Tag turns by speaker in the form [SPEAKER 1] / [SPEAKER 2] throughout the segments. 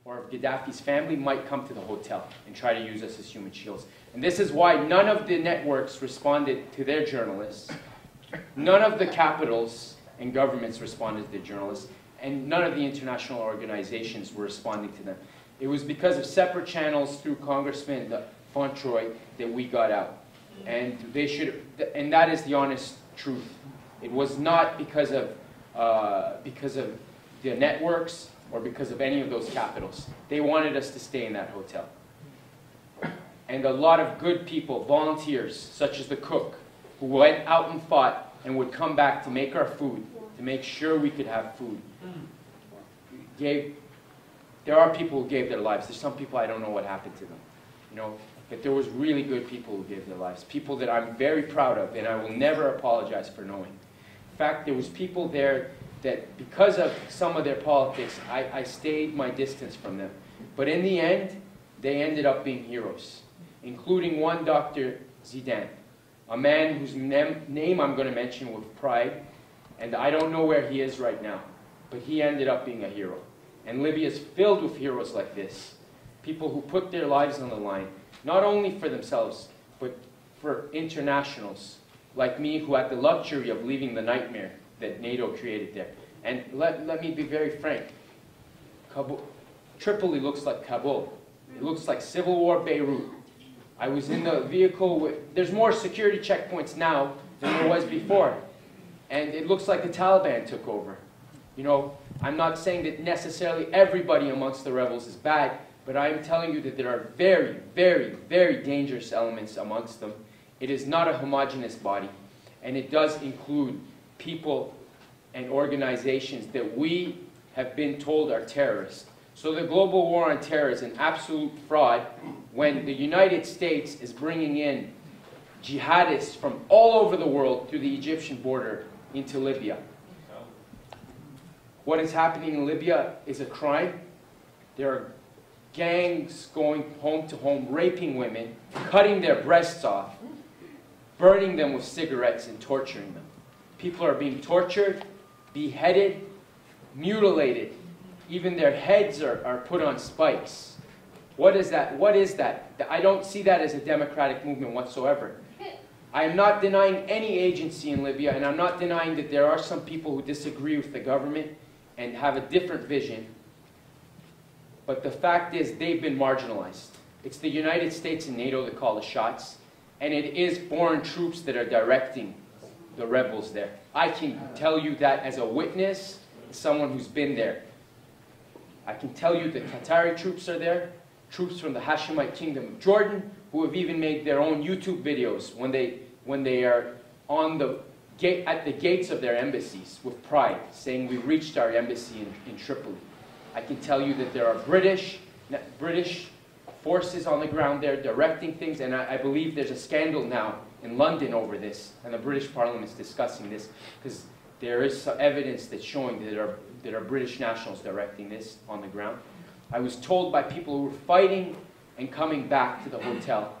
[SPEAKER 1] or of Gaddafi's family might come to the hotel and try to use us as human shields. And this is why none of the networks responded to their journalists. None of the capitals and governments responded to their journalists. And none of the international organizations were responding to them. It was because of separate channels through Congressman Fontroy that we got out. And they should, and that is the honest truth. It was not because of the networks or because of any of those capitals. They wanted us to stay in that hotel. And a lot of good people, volunteers, such as the cook, who went out and fought and would come back to make our food, to make sure we could have food. There are people who gave their lives. There's some people I don't know what happened to them, you know. But there was really good people who gave their lives. People that I'm very proud of, and I will never apologize for knowing. In fact, there was people there that, because of some of their politics, I stayed my distance from them. But in the end, they ended up being heroes, including one Dr. Zidane, a man whose name I'm going to mention with pride, and I don't know where he is right now, but he ended up being a hero. And Libya is filled with heroes like this, people who put their lives on the line, not only for themselves, but for internationals like me who had the luxury of leaving the nightmare that NATO created there. And let me be very frank. Tripoli looks like Kabul. It looks like Civil War Beirut. I was in the vehicle with, there's more security checkpoints now than there was before. And it looks like the Taliban took over. You know, I'm not saying that necessarily everybody amongst the rebels is bad, but I am telling you that there are very, very, very dangerous elements amongst them. It is not a homogeneous body, and it does include people and organizations that we have been told are terrorists. So the global war on terror is an absolute fraud when the United States is bringing in jihadists from all over the world through the Egyptian border into Libya. What is happening in Libya is a crime. There are gangs going home to home, raping women, cutting their breasts off, burning them with cigarettes and torturing them. People are being tortured, beheaded, mutilated. Even their heads are put on spikes. What is that? What is that? I don't see that as a democratic movement whatsoever. I am not denying any agency in Libya, and I'm not denying that there are some people who disagree with the government and have a different vision. But the fact is, they've been marginalized. It's the United States and NATO that call the shots, and it is foreign troops that are directing the rebels there. I can tell you that as a witness, as someone who's been there. I can tell you that Qatari troops are there, troops from the Hashemite Kingdom of Jordan, who have even made their own YouTube videos when they are on the at the gates of their embassies with pride, saying we reached our embassy in Tripoli. I can tell you that there are British forces on the ground there directing things, and I believe there's a scandal now in London over this, and the British Parliament is discussing this, because there is some evidence that's showing that there are British nationals directing this on the ground. I was told by people who were fighting and coming back to the hotel,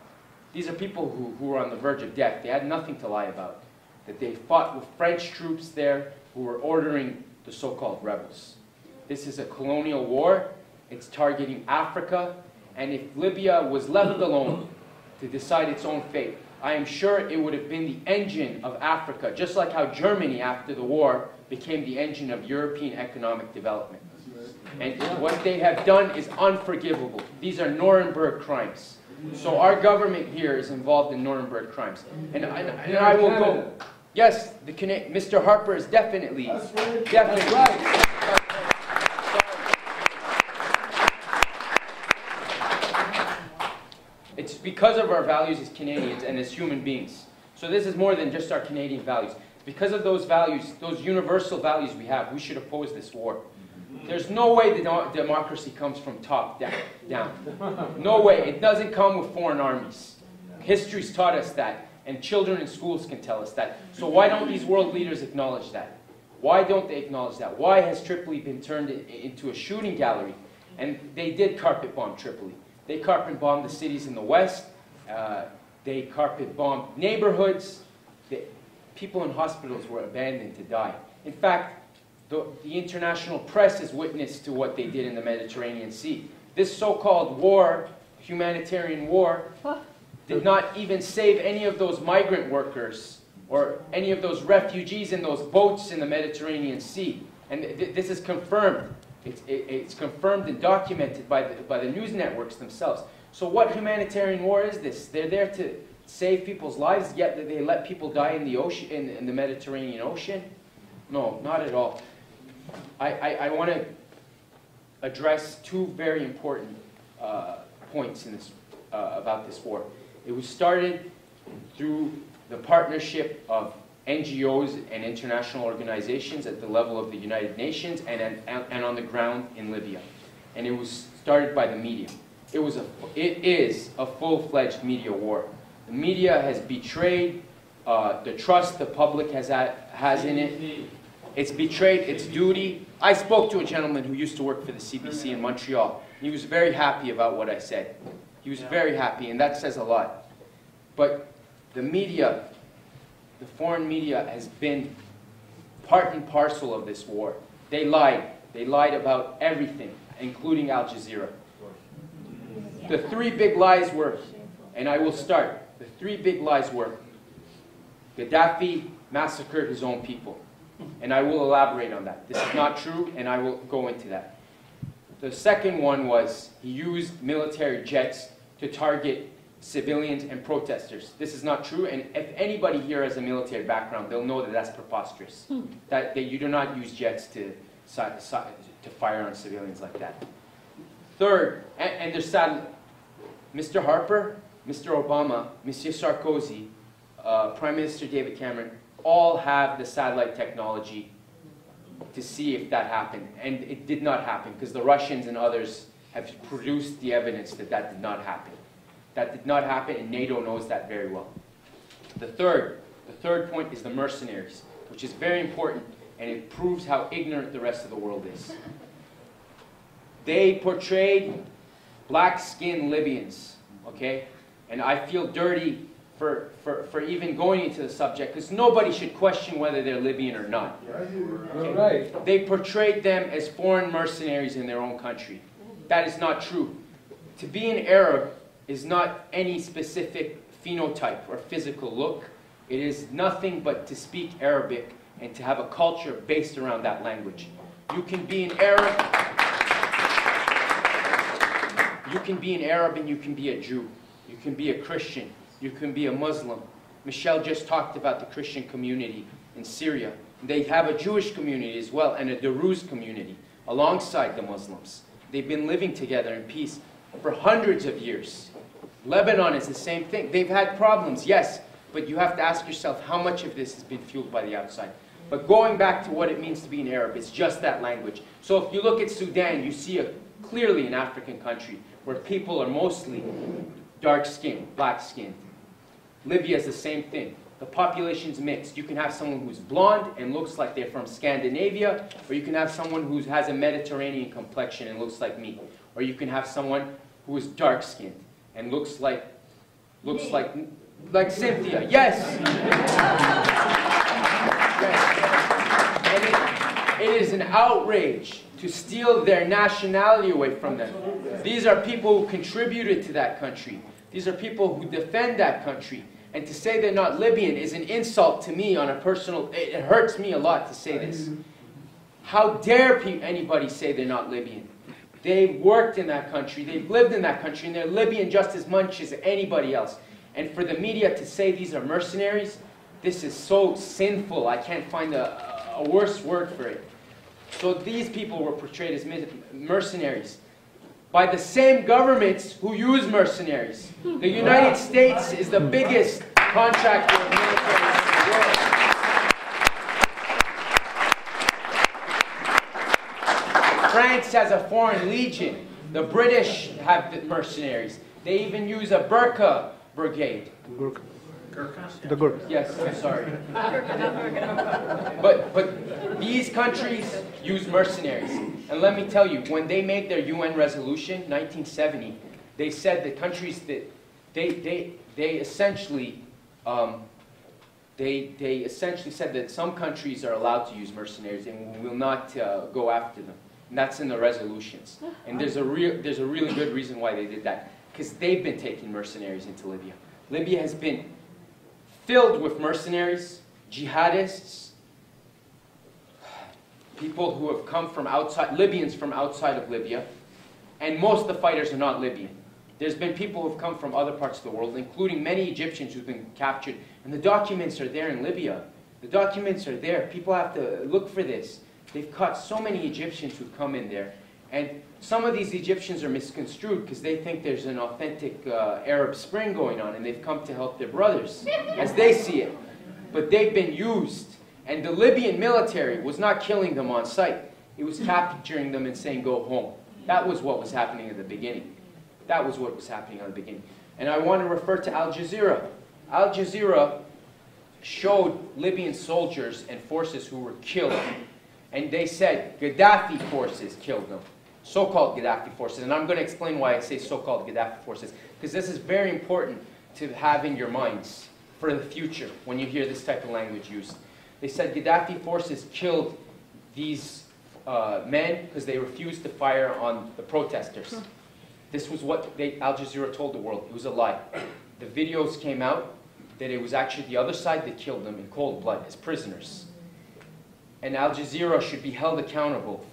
[SPEAKER 1] these are people who were on the verge of death, they had nothing to lie about, that they fought with French troops there who were ordering the so-called rebels. This is a colonial war, it's targeting Africa, and if Libya was left alone to decide its own fate, I am sure it would have been the engine of Africa, just like how Germany after the war became the engine of European economic development. And what they have done is unforgivable. These are Nuremberg crimes. So our government here is involved in Nuremberg crimes. And I will go. Yes, Mr. Harper is definitely right. It's because of our values as Canadians and as human beings. So this is more than just our Canadian values. Because of those values, those universal values we have, we should oppose this war. There's no way that democracy comes from top down. No way. It doesn't come with foreign armies. History's taught us that, and children in schools can tell us that. So why don't these world leaders acknowledge that? Why don't they acknowledge that? Why has Tripoli been turned into a shooting gallery? And they did carpet bomb Tripoli. They carpet bombed the cities in the west. They carpet bombed neighborhoods. People in hospitals were abandoned to die. In fact, the international press is witness to what they did in the Mediterranean Sea. This so-called war, humanitarian war, did not even save any of those migrant workers or any of those refugees in those boats in the Mediterranean Sea. And this is confirmed. It's confirmed and documented by the news networks themselves. So what humanitarian war is this? They're there to save people's lives, yet they let people die in the ocean, in the Mediterranean Ocean? No, not at all. I want to address two very important points in this, about this war. It was started through the partnership of NGOs and international organizations at the level of the United Nations and on the ground in Libya. And it was started by the media. It is a full-fledged media war. The media has betrayed the trust the public has in it. It's betrayed its duty. I spoke to a gentleman who used to work for the CBC in Montreal. He was very happy about what I said. He was very happy, and that says a lot. But the media, the foreign media, has been part and parcel of this war. They lied. They lied about everything, including Al Jazeera. The three big lies were, and I will start, the three big lies were, Gaddafi massacred his own people. And I will elaborate on that. This is not true, and I will go into that. The second one was he used military jets to target civilians and protesters. This is not true, and if anybody here has a military background, they'll know that that's preposterous. That you do not use jets to fire on civilians like that. Third, and there's sad, Mr. Harper, Mr. Obama, Monsieur Sarkozy, Prime Minister David Cameron, all have the satellite technology to see if that happened. And it did not happen, because the Russians and others have produced the evidence that that did not happen. That did not happen, and NATO knows that very well. The third point is the mercenaries, which is very important, and it proves how ignorant the rest of the world is. They portrayed black-skinned Libyans, okay? And I feel dirty for even going into the subject, because nobody should question whether they're Libyan or not. Okay? Right. They portrayed them as foreign mercenaries in their own country. That is not true. To be an Arab is not any specific phenotype or physical look. It is nothing but to speak Arabic and to have a culture based around that language. You can be an Arab. You can be an Arab and you can be a Jew. You can be a Christian. You can be a Muslim. Michelle just talked about the Christian community in Syria. They have a Jewish community as well, and a Druze community alongside the Muslims. They've been living together in peace for hundreds of years. Lebanon is the same thing. They've had problems, yes, but you have to ask yourself how much of this has been fueled by the outside. But going back to what it means to be an Arab, it's just that language. So if you look at Sudan, you see clearly an African country where people are mostly dark-skinned, black-skinned. Libya is the same thing. The population's mixed. You can have someone who's blonde and looks like they're from Scandinavia, or you can have someone who has a Mediterranean complexion and looks like me. Or you can have someone who is dark-skinned and looks like Cynthia. Yes! Yes. And it is an outrage to steal their nationality away from them. These are people who contributed to that country. These are people who defend that country. And to say they're not Libyan is an insult to me on a personal... It hurts me a lot to say this. How dare anybody say they're not Libyan? They've worked in that country, they've lived in that country, and they're Libyan just as much as anybody else. And for the media to say these are mercenaries, this is so sinful. I can't find a worse word for it. So these people were portrayed as mercenaries by the same governments who use mercenaries. The United States is the biggest contractor of militaries in the world. France has a foreign legion. The British have the mercenaries. They even use a Burqa brigade.
[SPEAKER 2] The Gurkha.
[SPEAKER 1] Yes, I'm sorry. But these countries use mercenaries. And let me tell you, when they made their UN resolution, 1970, they said the countries that they essentially they essentially said that some countries are allowed to use mercenaries and will not go after them. And that's in the resolutions. And there's a really good reason why they did that. Because they've been taking mercenaries into Libya. Libya has been filled with mercenaries, jihadists, people who have come from outside, Libyans from outside of Libya. And most of the fighters are not Libyan. There's been people who have come from other parts of the world, including many Egyptians who've been captured. And the documents are there in Libya. The documents are there. People have to look for this. They've caught so many Egyptians who've come in there. And some of these Egyptians are misconstrued because they think there's an authentic Arab Spring going on, and they've come to help their brothers as they see it. But they've been used. And the Libyan military was not killing them on sight. It was capturing them and saying, go home. That was what was happening at the beginning. That was what was happening at the beginning. And I want to refer to Al Jazeera. Al Jazeera showed Libyan soldiers and forces who were killed. And they said Gaddafi forces killed them. So-called Gaddafi forces. And I'm going to explain why I say so-called Gaddafi forces. Because this is very important to have in your minds for the future when you hear this type of language used. They said Gaddafi forces killed these men because they refused to fire on the protesters. This was what Al Jazeera told the world. It was a lie. The videos came out that it was actually the other side that killed them in cold blood as prisoners. And Al Jazeera should be held accountable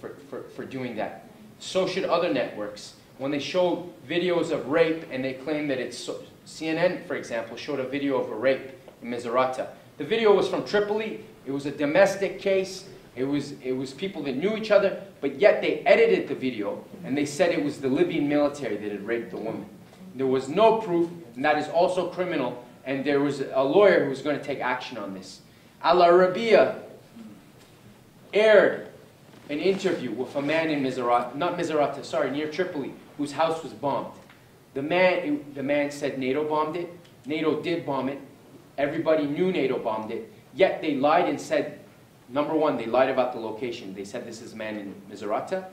[SPEAKER 1] for doing that. So should other networks. When they show videos of rape and they claim that it's... CNN, for example, showed a video of a rape in Misrata. The video was from Tripoli. It was a domestic case. It was people that knew each other, but yet they edited the video and they said it was the Libyan military that had raped the woman. There was no proof, and that is also criminal, and there was a lawyer who was going to take action on this. Al Arabiya aired an interview with a man in near Tripoli, whose house was bombed. The man said NATO bombed it. NATO did bomb it. Everybody knew NATO bombed it. Yet they lied and said, number one, they lied about the location. They said this is a man in Misrata.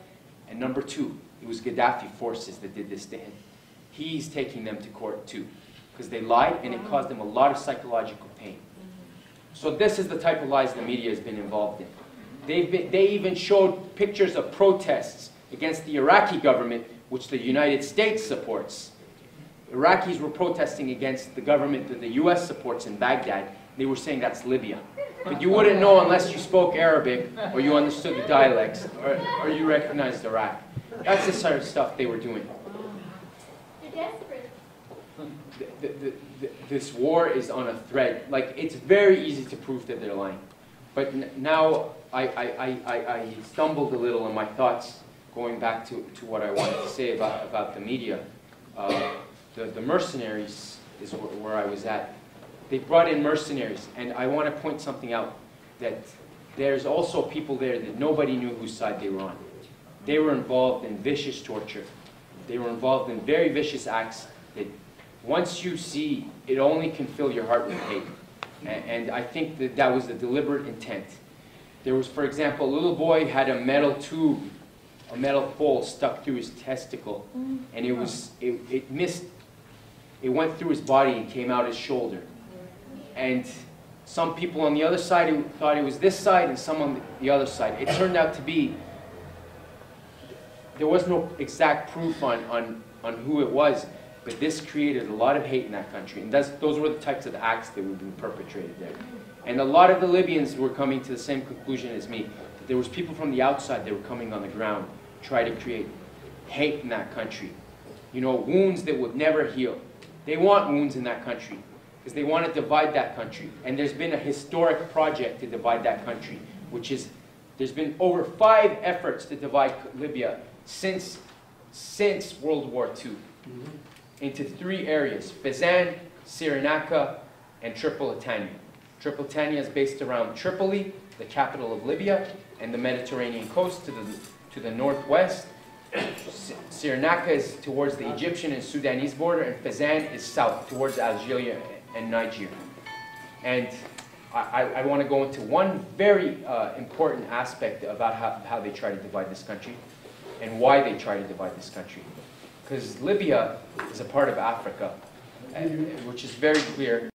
[SPEAKER 1] And number two, it was Gaddafi forces that did this to him. He's taking them to court too. Because they lied and it caused them a lot of psychological pain. So this is the type of lies the media has been involved in. They even showed pictures of protests against the Iraqi government, which the United States supports. Iraqis were protesting against the government that the US supports in Baghdad. They were saying that's Libya. But you wouldn't know unless you spoke Arabic or you understood the dialects or you recognized Iraq. That's the sort of stuff they were doing.
[SPEAKER 3] They're desperate.
[SPEAKER 1] This war is on a thread. Like, it's very easy to prove that they're lying. But now I stumbled a little in my thoughts going back to what I wanted to say about the media. The mercenaries is where I was at. They brought in mercenaries, and I want to point something out, that there's also people there that nobody knew whose side they were on. They were involved in vicious torture. They were involved in very vicious acts that once you see, it only can fill your heart with hate. And I think that that was the deliberate intent. There was, for example, a little boy had a metal tube, a metal pole stuck through his testicle, and it went through his body and came out his shoulder. And some people on the other side thought it was this side and some on the other side. It turned out to be, there was no exact proof on who it was, but this created a lot of hate in that country. And those were the types of acts that were being perpetrated there. And a lot of the Libyans were coming to the same conclusion as me, that there was people from the outside that were coming on the ground, try to create hate in that country. You know, wounds that would never heal. They want wounds in that country, because they want to divide that country. And there's been a historic project to divide that country, which is, there's been over 5 efforts to divide Libya since World War II into 3 areas: Fezzan, Cyrenaica, and Tripolitania. Tripolitania is based around Tripoli, the capital of Libya, and the Mediterranean coast to the northwest. Cyrenaica is towards the Egyptian and Sudanese border, and Fezzan is south towards Algeria and Niger. And I want to go into one very important aspect about how they try to divide this country and why they try to divide this country. Because Libya is a part of Africa, which is very clear.